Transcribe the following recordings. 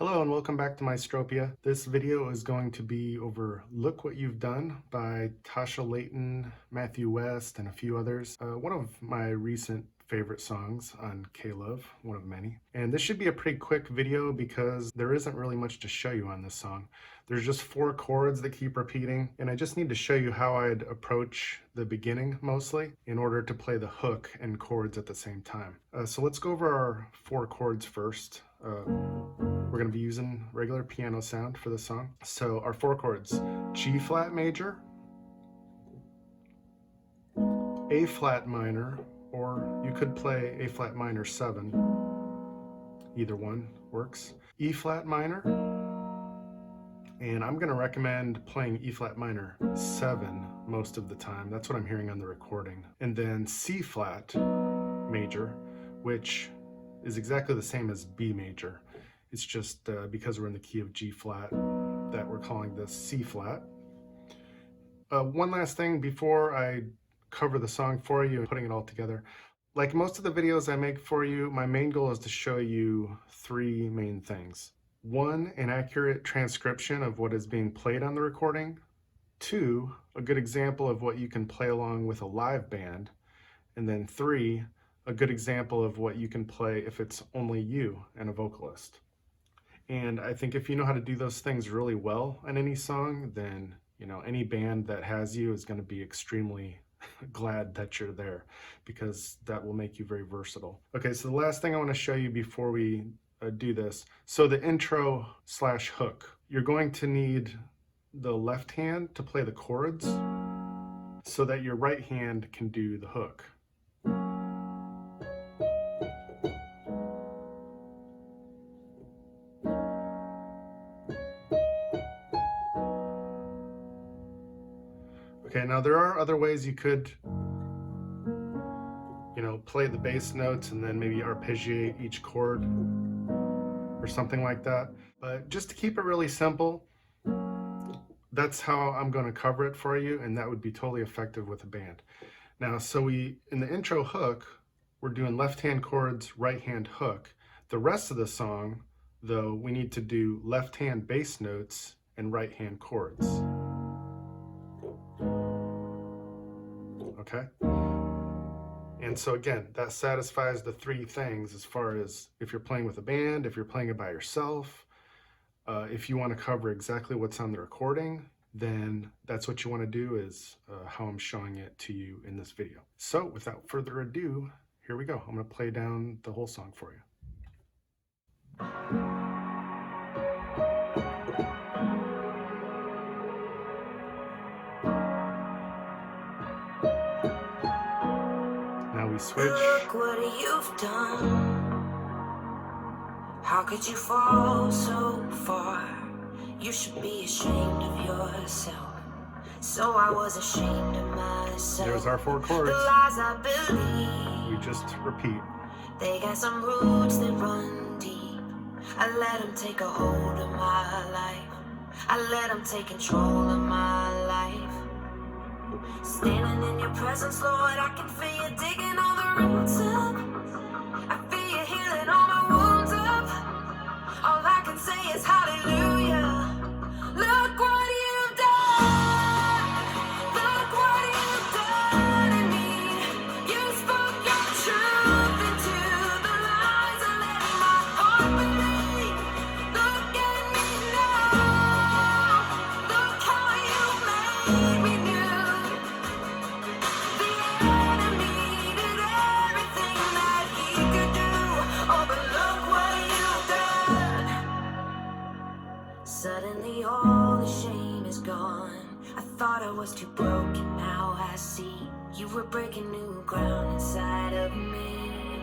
Hello and welcome back to Maestropia. This video is going to be over Look What You've Done by Tasha Layton, Matthew West, and a few others. One of my recent favorite songs on K-Love, one of many. And this should be a pretty quick video because there isn't really much to show you on this song. There's just 4 chords that keep repeating, and I just need to show you how I'd approach the beginning mostly in order to play the hook and chords at the same time. So let's go over our 4 chords first. We're going to be using regular piano sound for this song. So our 4 chords: G flat major, A flat minor, or you could play A flat minor 7. Either one works. E flat minor, and I'm going to recommend playing E flat minor 7 most of the time. That's what I'm hearing on the recording. And then C flat major, which is exactly the same as B major. It's just because we're in the key of G flat that we're calling this C flat. One last thing before I cover the song for you and putting it all together. Like most of the videos I make for you, my main goal is to show you 3 main things. 1, an accurate transcription of what is being played on the recording. 2, a good example of what you can play along with a live band. And then 3, a good example of what you can play if it's only you and a vocalist. And I think if you know how to do those things really well on any song, then any band that has you is going to be extremely glad that you're there, because that will make you very versatile. Okay, so the last thing I want to show you before we do this. So the intro / hook, you're going to need the left hand to play the chords so that your right hand can do the hook. Okay, now there are other ways you could, play the bass notes and then maybe arpeggiate each chord or something like that. But just to keep it really simple, that's how I'm going to cover it for you, and that would be totally effective with a band. Now, so in the intro hook, we're doing left hand chords, right hand hook. The rest of the song, though, we need to do left hand bass notes and right hand chords. Okay? And so again, that satisfies the 3 things as far as if you're playing with a band, if you're playing it by yourself, if you want to cover exactly what's on the recording, then that's what you want to do, is how I'm showing it to you in this video. So without further ado, here we go. I'm going to play down the whole song for you. We switch. Look what you've done. How could you fall so far? You should be ashamed of yourself. So I was ashamed of myself. There's our 4 chords. The lies I believe, we just repeat. they got some roots that run deep. I let them take a hold of my life. I let them take control of my life. Standing in your presence, Lord, I can feel you digging all the roots up. I feel you healing all my wounds up. All I can say is hallelujah. Look what you've done. Look what you've done in me. You spoke your truth into the lies I let my heart believe. Look at me now. Look how you made me new. Suddenly all the shame is gone. I thought I was too broken, now I see you were breaking new ground inside of me.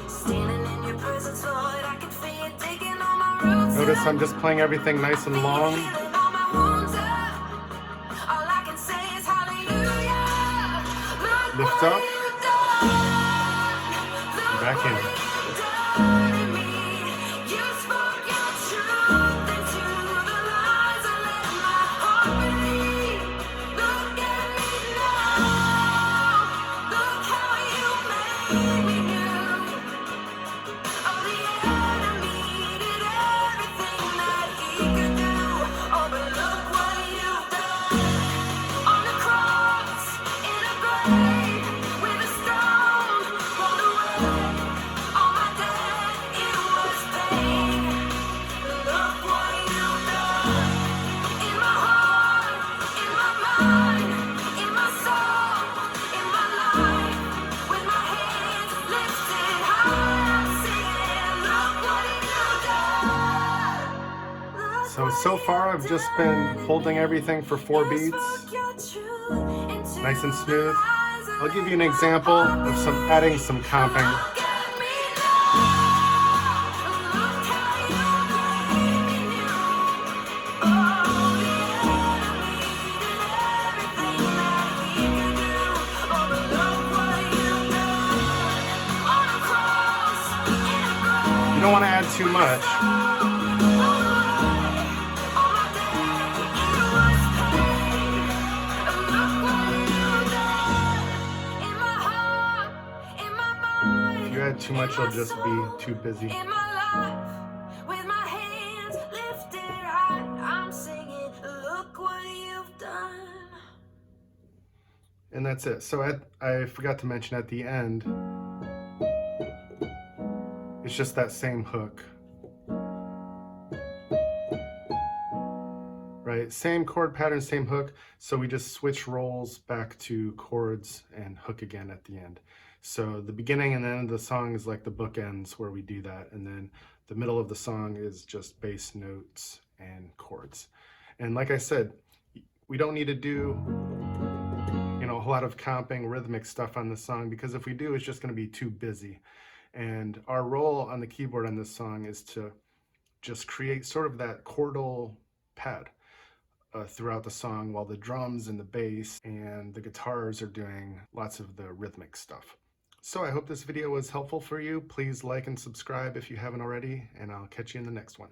Standing in your presence, Lord, I can feel you digging all my roots. Notice I'm just playing everything nice and long. All I can say is hallelujah. Lift up. Back in. Oh, the enemy did everything. So far I've just been holding everything for 4 beats, nice and smooth. I'll give you an example of adding some comping. You don't want to add too much. If you add too much, you'll just be too busy. And that's it. So I forgot to mention at the end, it's just that same hook. Right? Same chord pattern, same hook. So we just switch roles back to chords and hook again at the end. So the beginning and end of the song is like the bookends where we do that. And then the middle of the song is just bass notes and chords. And like I said, we don't need to do, you know, a whole lot of comping, rhythmic stuff on this song, because if we do, it's just going to be too busy. And our role on the keyboard on this song is to just create sort of that chordal pad throughout the song, while the drums and the bass and the guitars are doing lots of the rhythmic stuff. So I hope this video was helpful for you. Please like and subscribe if you haven't already, and I'll catch you in the next one.